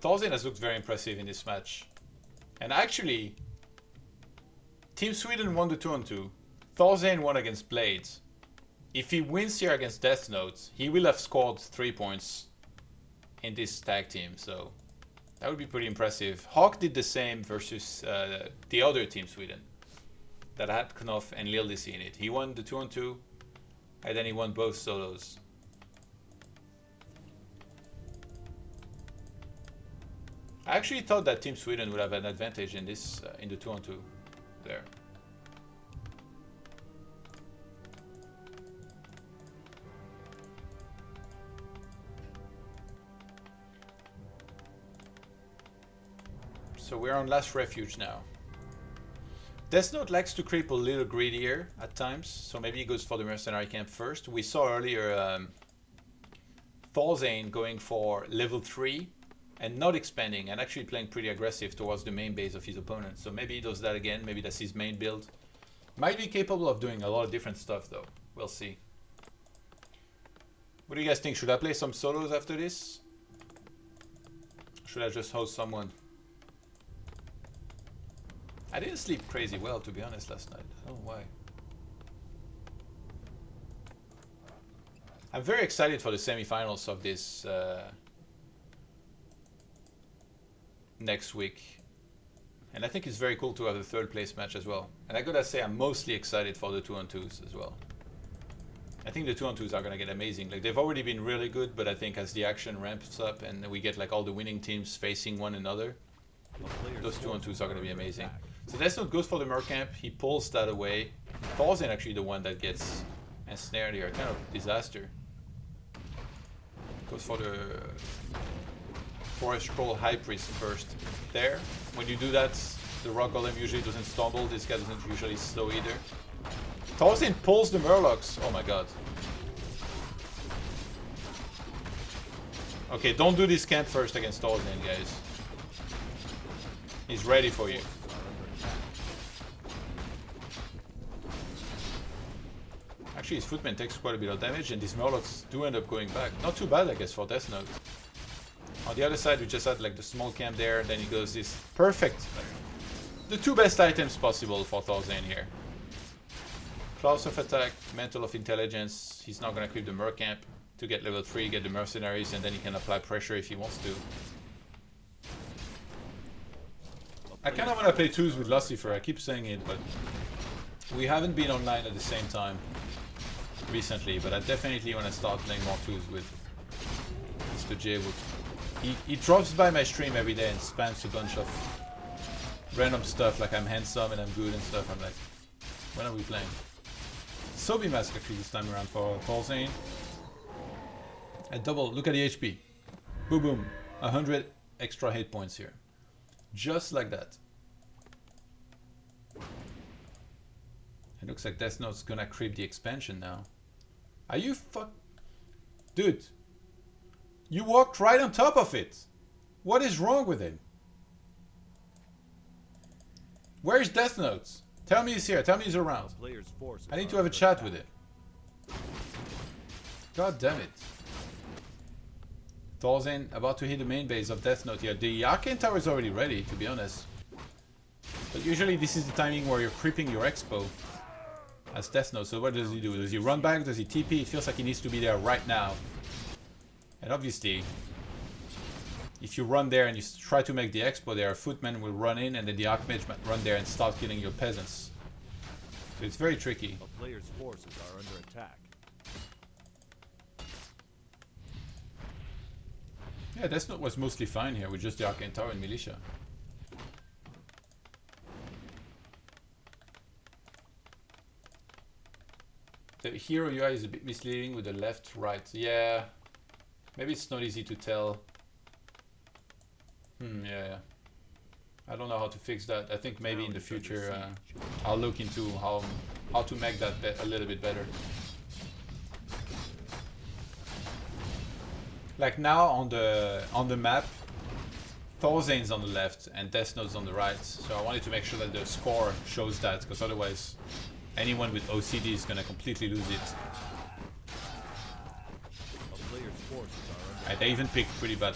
ThorzaiN has looked very impressive in this match. And actually, Team Sweden won the 2-on-2. ThorzaiN won against Blades. If he wins here against Deathnote, he will have scored 3 points in this tag team. So that would be pretty impressive. Hawk did the same versus the other Team Sweden that had Knopf and Lildisi in it. He won the 2-on-2 and then he won both solos. I actually thought that Team Sweden would have an advantage in this in the 2-on-2 there. So we're on last Refuge now. Deathnote likes to creep a little greedier at times, so maybe he goes for the mercenary camp first. We saw earlier ThorzaiN going for level 3 and not expanding and actually playing pretty aggressive towards the main base of his opponent. So maybe he does that again, maybe that's his main build. Might be capable of doing a lot of different stuff though, we'll see. What do you guys think? Should I play some solos after this? Should I just host someone? I didn't sleep crazy well, to be honest, last night. I don't know why. I'm very excited for the semifinals of this next week. And I think it's very cool to have the third place match as well. And I gotta say, I'm mostly excited for the 2-on-2s as well. I think the 2-on-2s are gonna get amazing. Like, they've already been really good, but I think as the action ramps up and we get like all the winning teams facing one another, those 2-on-2s are gonna be amazing. So Deathnote goes for the Mercamp, he pulls that away. ThorzaiN actually the one that gets ensnared here, kind of disaster. Goes for the Forest Troll High Priest first. There, when you do that, the Rock Golem usually doesn't stumble, this guy doesn't usually slow either. ThorzaiN pulls the Murlocs, oh my god. Okay, don't do this camp first against ThorzaiN, guys. He's ready for you. Actually, his Footman takes quite a bit of damage, and these Murlocs do end up going back. Not too bad, I guess, for Deathnote. On the other side, we just had like the small camp there, then he goes this perfect. The two best items possible for ThorzaiN here. Claws of Attack, Mantle of Intelligence. He's not gonna keep the Mercamp to get level 3, get the Mercenaries, and then he can apply pressure if he wants to. I kind of want to play 2s with Lucifer, I keep saying it, but we haven't been online at the same time recently, but I definitely want to start playing more 2s with Mr. J. He drops by my stream every day and spams a bunch of random stuff, like I'm handsome and I'm good and stuff. I'm like, when are we playing? Sobi Mask actually this time around for ThorzaiN. And double, look at the HP. Boom boom, 100 extra hit points here. Just like that. It looks like Deathnote's gonna creep the expansion now. Are you Dude, you walked right on top of it. What is wrong with him? Where's Deathnote? Tell me he's here, tell me he's around. I need to have a chat with him. God damn it. ThorzaiN about to hit the main base of Deathnote here. The Arcane Tower is already ready, to be honest. But usually this is the timing where you're creeping your expo as Deathnote. So what does he do? Does he run back? Does he TP? It feels like he needs to be there right now. And obviously, if you run there and you try to make the expo there, a Footman will run in and then the Archmage might run there and start killing your peasants. So it's very tricky. A player's forces are under attack. Yeah, Deathnote was mostly fine here with just the Arcane Tower and Militia. The hero UI is a bit misleading with the left, right. Yeah, maybe it's not easy to tell. Yeah. I don't know how to fix that. I think maybe in the future I'll look into how to make that a little bit better. Like now on the map, ThorzaiN's on the left and Deathnote's on the right. So I wanted to make sure that the score shows that, because otherwise anyone with OCD is gonna completely lose it. They even picked pretty bad.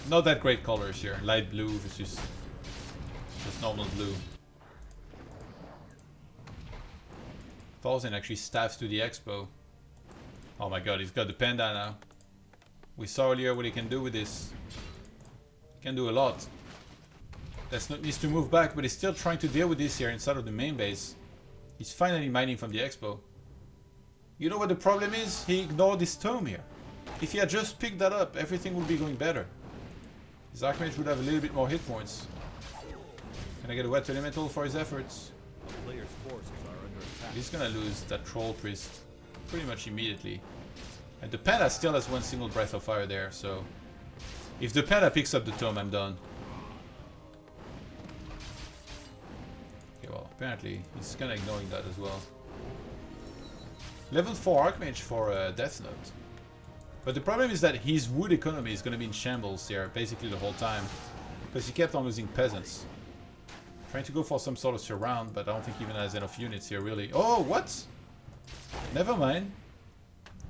Not that great colors here. Light blue versus just normal blue. ThorzaiN actually staffs to the expo. Oh my god, he's got the panda now. We saw earlier what he can do with this. He can do a lot. Deathnote needs to move back, but he's still trying to deal with this here inside of the main base. He's finally mining from the expo. You know what the problem is? He ignored his tome here. If he had just picked that up, everything would be going better. His Archmage would have a little bit more hit points. Can I get a wet elemental for his efforts? A player's forces are under attack. He's gonna lose that troll priest pretty much immediately. And the panda still has one single breath of fire there, so if the panda picks up the tome, I'm done. Okay, well, apparently he's kinda ignoring that as well. Level 4 Archmage for Deathnote. But the problem is that his wood economy is gonna be in shambles here basically the whole time. Because he kept on losing peasants. Trying to go for some sort of surround, but I don't think he even has enough units here really. Oh, what? Never mind.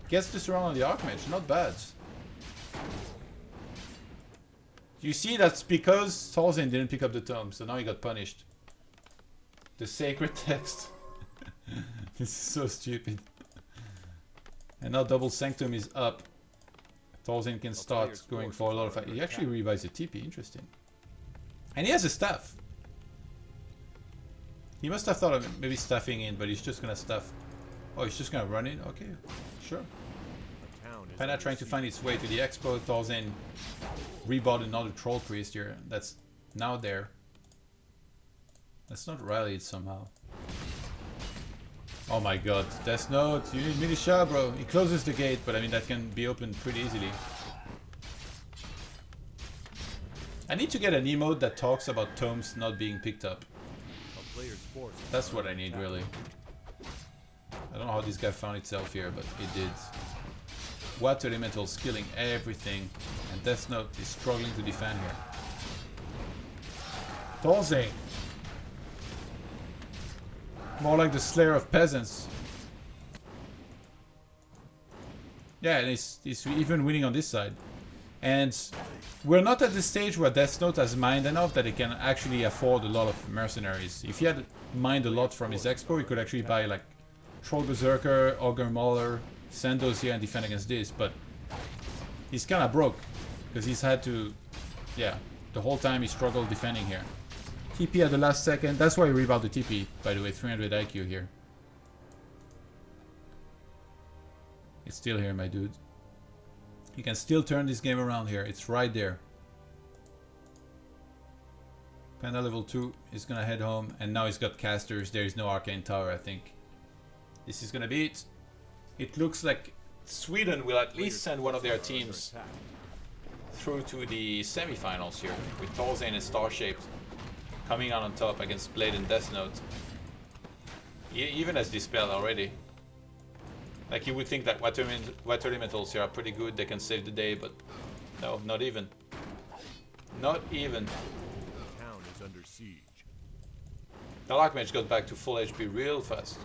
Gets the surround on the Archmage, not bad. You see, that's because ThorzaiN didn't pick up the tome, so now he got punished. The sacred text. This is so stupid. And now Double Sanctum is up. ThorzaiN can start going for a lot of... He actually revives the TP, interesting. And he has a staff. He must have thought of maybe staffing in, but he's just gonna staff. Oh, he's just gonna run in? Okay, sure. Panda trying to find its way to the expo. ThorzaiN rebought another troll priest here. That's now there. That's not rallied somehow. Oh my god, Deathnote, you need militia, bro. He closes the gate, but I mean that can be opened pretty easily. I need to get an emote that talks about tomes not being picked up. That's what I need, really. I don't know how this guy found itself here, but it did. Water Elemental killing everything, and Deathnote is struggling to defend here. ThorzaiN! More like the Slayer of Peasants. Yeah, and he's even winning on this side. And we're not at the stage where Deathnote has mined enough that he can actually afford a lot of mercenaries. If he had mined a lot from his expo, he could actually buy like Troll Berserker, Ogre Mauler, send those here and defend against this, but he's kind of broke because he's had to, yeah, the whole time he struggled defending here. TP at the last second, that's why he rebound the TP, by the way, 300 IQ here. It's still here, my dude. You can still turn this game around here, it's right there. Panda level 2 is gonna head home, and now he's got casters, there is no arcane tower, I think. This is gonna be it. It looks like Sweden will at least send one of their teams through to the semifinals here, with ThorzaiN and Starshaped coming out on top against Blade and Deathnote. Even as Dispel already. Like you would think that Water Elementals here are pretty good, they can save the day, but no, not even. Not even. The town is under siege. The Archmage got back to full HP real fast.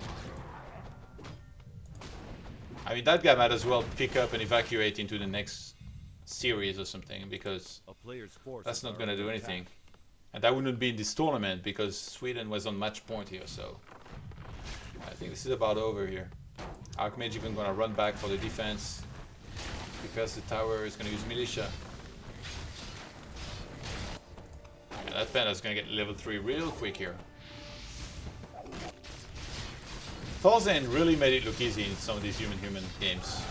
I mean, that guy might as well pick up and evacuate into the next series or something, because that's not going to do anything. And that wouldn't be in this tournament, because Sweden was on match point here, so... I think this is about over here. Archmage even going to run back for the defense, because the tower is going to use militia. And that Panda's going to get level 3 real quick here. ThorzaiN really made it look easy in some of these human-human games.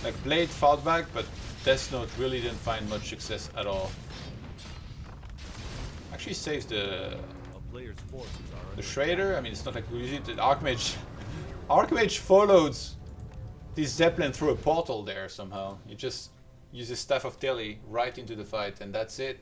Like Blade fought back, but Deathnote really didn't find much success at all. Actually saves the Shredder. I mean, it's not like we use it. The Archmage followed this Zeppelin through a portal there somehow. He just uses Staff of Telly right into the fight, and that's it.